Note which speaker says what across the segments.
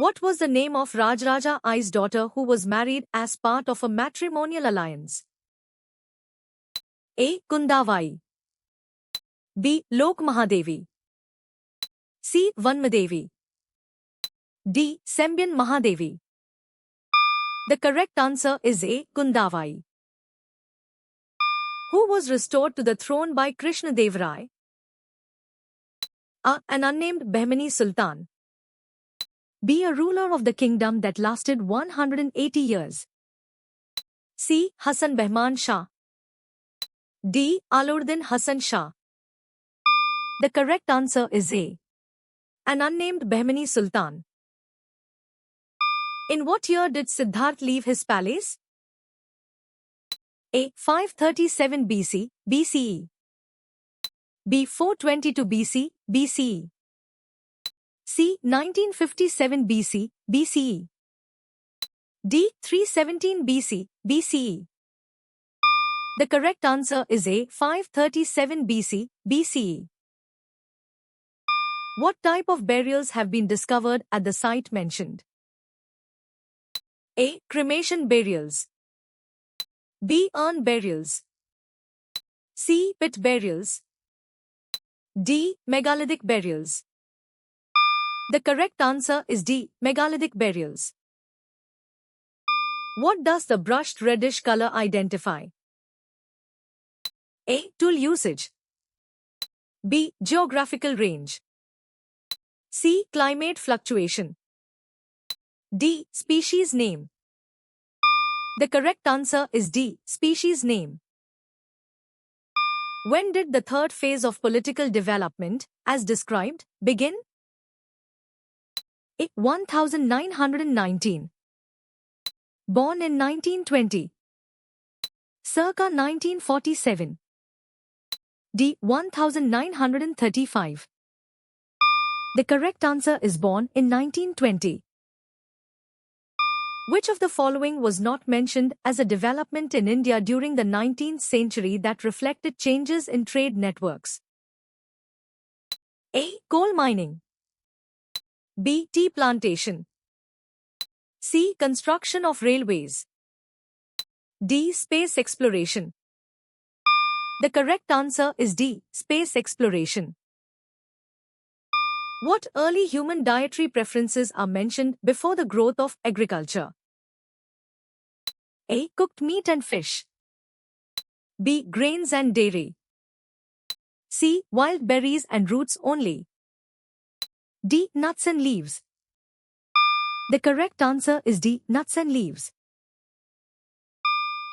Speaker 1: What was the name of Rajaraja I's daughter who was married as part of a matrimonial alliance? A. Kundavai. B. Lok Mahadevi. C. Vanmadevi. D. Sembyan Mahadevi. The correct answer is A. Kundavai. Who was restored to the throne by Krishna Dev Rai? A. An unnamed Bahmani Sultan. B. A ruler of the kingdom that lasted 180 years. C. Hassan Bahman Shah. D. Alauddin Hassan Shah. The correct answer is A. An unnamed Bahmani Sultan. In what year did Siddharth leave his palace? A. 537 BC, BCE. B. 422 BC, BCE. C. 1957 BC, BCE. D. 317 BC, BCE. The correct answer is A. 537 BC, BCE. What type of burials have been discovered at the site mentioned? A. Cremation burials. B. Urn burials. C. Pit burials. D. Megalithic burials. The correct answer is D. Megalithic burials. What does the brushed reddish color identify? A. Tool usage. B. Geographical range. C. Climate fluctuation. D. Species name. The correct answer is D. Species name. When did the third phase of political development, as described, begin? A. 1919. Born in 1920. Circa 1947. D. 1935. The correct answer is born in 1920. Which of the following was not mentioned as a development in India during the 19th century that reflected changes in trade networks? A. Coal mining. B. Tea plantation. C. Construction of railways. D. Space exploration. The correct answer is D. Space exploration. What early human dietary preferences are mentioned before the growth of agriculture? A. Cooked meat and fish. B. Grains and dairy. C. Wild berries and roots only. D. Nuts and leaves. The correct answer is D. Nuts and leaves.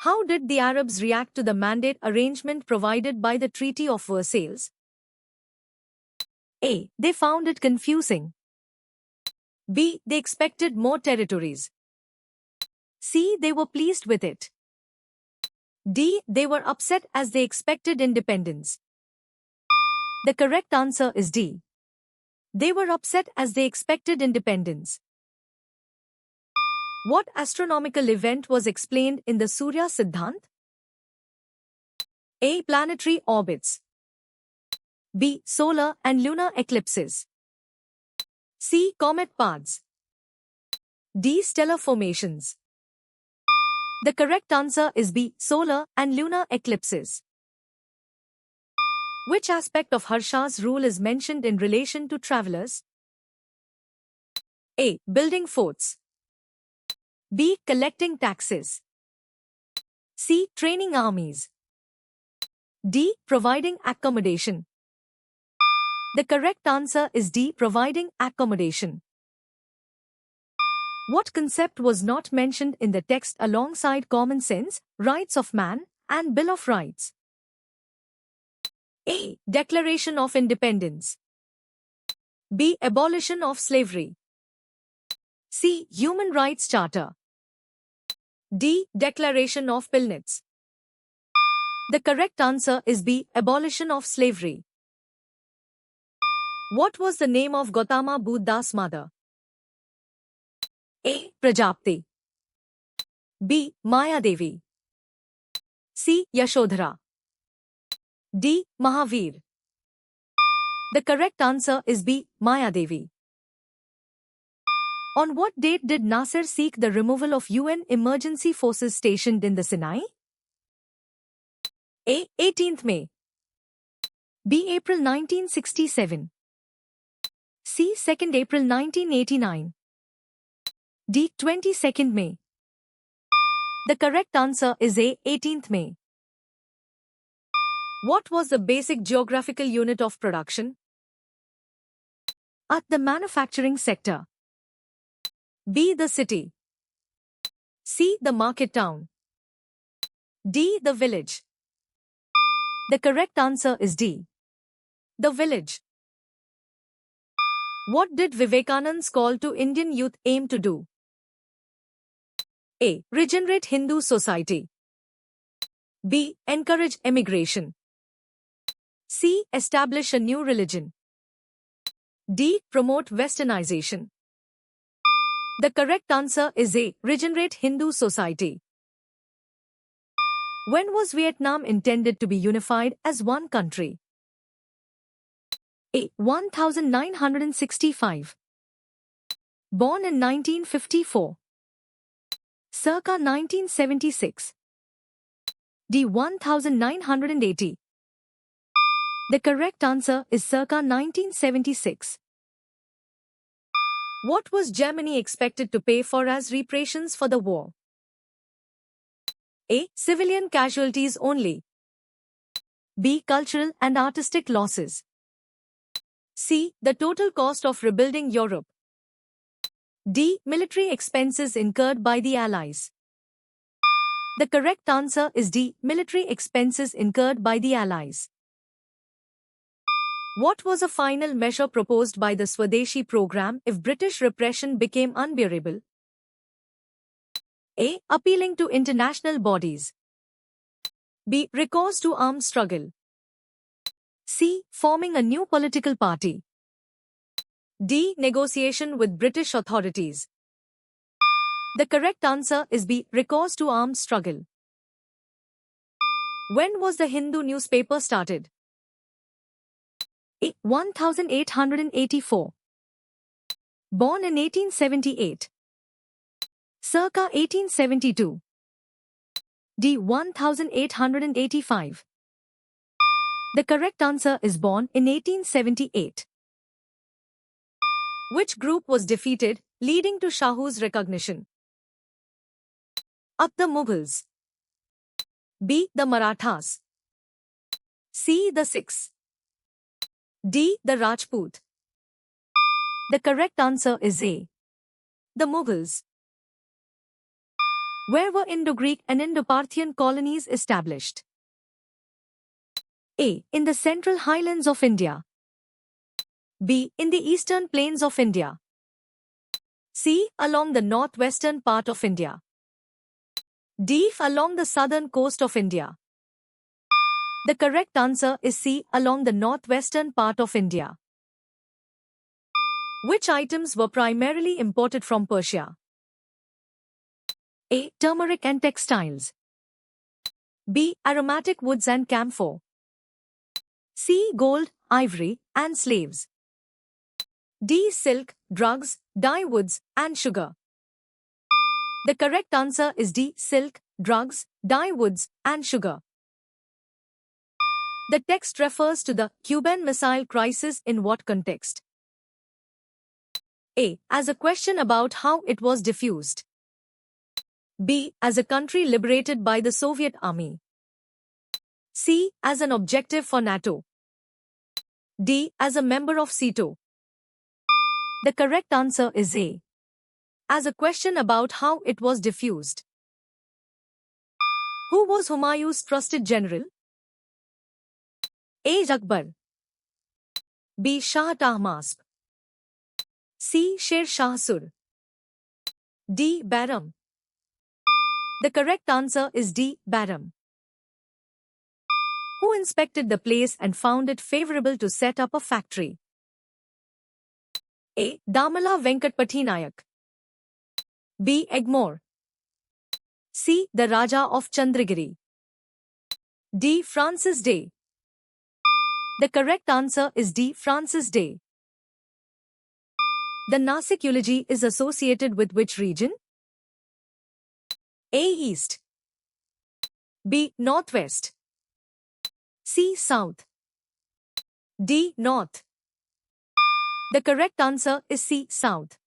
Speaker 1: How did the Arabs react to the mandate arrangement provided by the Treaty of Versailles? A. They found it confusing. B. They expected more territories. C. They were pleased with it. D. They were upset as they expected independence. The correct answer is D. They were upset as they expected independence. What astronomical event was explained in the Surya Siddhant? A. Planetary orbits. B. Solar and lunar eclipses. C. Comet paths. D. Stellar formations. The correct answer is B. Solar and lunar eclipses. Which aspect of Harsha's rule is mentioned in relation to travelers? A. Building forts. B. Collecting taxes. C. Training armies. D. Providing accommodation. The correct answer is D. Providing accommodation. What concept was not mentioned in the text alongside common sense, rights of man, and Bill of Rights? A. Declaration of Independence. B. Abolition of slavery. C. Human Rights Charter. D. Declaration of Pilnitz. The correct answer is B. Abolition of slavery. What was the name of Gautama Buddha's mother? A. Prajapati. B. Mayadevi. C. Yashodhara. D. Mahavir. The correct answer is B. Mayadevi. On what date did Nasser seek the removal of UN emergency forces stationed in the Sinai? A. 18th May. B. April 1967. C. 2nd April 1989. D. 22nd May. The correct answer is A. 18th May. What was the basic geographical unit of production? A. The manufacturing sector. B. The city. C. The market town. D. The village. The correct answer is D. The village. What did Vivekanand's call to Indian youth aim to do? A. Regenerate Hindu society. B. Encourage emigration. C. Establish a new religion. D. Promote westernization. The correct answer is A. Regenerate Hindu society. When was Vietnam intended to be unified as one country? A. 1965. Born in 1954. Circa 1976. D. 1980. The correct answer is circa 1976. What was Germany expected to pay for as reparations for the war? A. Civilian casualties only. B. Cultural and artistic losses. C. The total cost of rebuilding Europe. D. Military expenses incurred by the Allies. The correct answer is D. Military expenses incurred by the Allies. What was a final measure proposed by the Swadeshi program if British repression became unbearable? A. Appealing to international bodies. B. Recourse to armed struggle. C. Forming a new political party. D. Negotiation with British authorities. The correct answer is B. Recourse to armed struggle. When was the Hindu newspaper started? A. 1884. Born in 1878. Circa 1872. D. 1885. The correct answer is born in 1878. Which group was defeated, leading to Shahu's recognition? A. The Mughals. B. The Marathas. C. The Sikhs. D. The Rajput. The correct answer is A. The Mughals. Where were Indo-Greek and Indo-Parthian colonies established? A. In the central highlands of India. B. In the eastern plains of India. C. Along the northwestern part of India. D. Along the southern coast of India. The correct answer is C. Along the northwestern part of India. Which items were primarily imported from Persia? A. Turmeric and textiles. B. Aromatic woods and camphor. C. Gold, ivory, and slaves. D. Silk, drugs, dyewoods, and sugar. The correct answer is D. Silk, drugs, dyewoods, and sugar. The text refers to the Cuban Missile Crisis in what context? A. As a question about how it was diffused. B. As a country liberated by the Soviet Army. C. As an objective for NATO. D. As a member of SEATO. The correct answer is A. As a question about how it was diffused. Who was Humayun's trusted general? A. Akbar. B. Shah Tahmasp. C. Sher Shah Sur. D. Bahram. The correct answer is D. Bahram. Who inspected the place and found it favorable to set up a factory? A. Damala Venkatpati Nayak. B. Egmore. C. The Raja of Chandragiri. D. Francis Day. The correct answer is D. Francis Day. The Nasik eulogy is associated with which region? A. East. B. Northwest. C. South. D. North. The correct answer is C. South.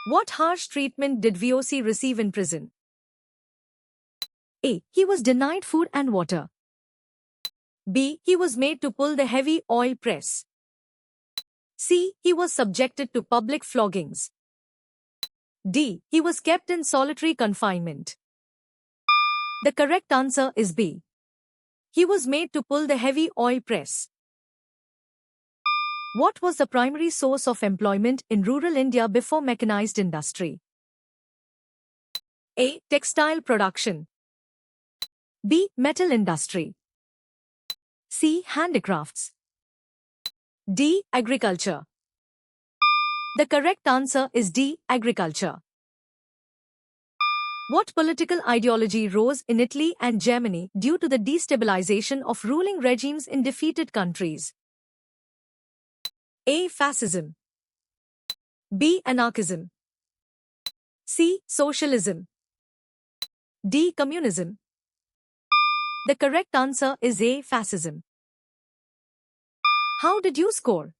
Speaker 1: What harsh treatment did VOC receive in prison? A. He was denied food and water. B. He was made to pull the heavy oil press. C. He was subjected to public floggings. D. He was kept in solitary confinement. The correct answer is B. He was made to pull the heavy oil press. What was the primary source of employment in rural India before mechanized industry? A. Textile production. B. Metal industry. C. Handicrafts. D. Agriculture. The correct answer is D. Agriculture. What political ideology rose in Italy and Germany due to the destabilization of ruling regimes in defeated countries? A. Fascism. B. Anarchism. C. Socialism. D. Communism. The correct answer is A. Fascism. How did you score?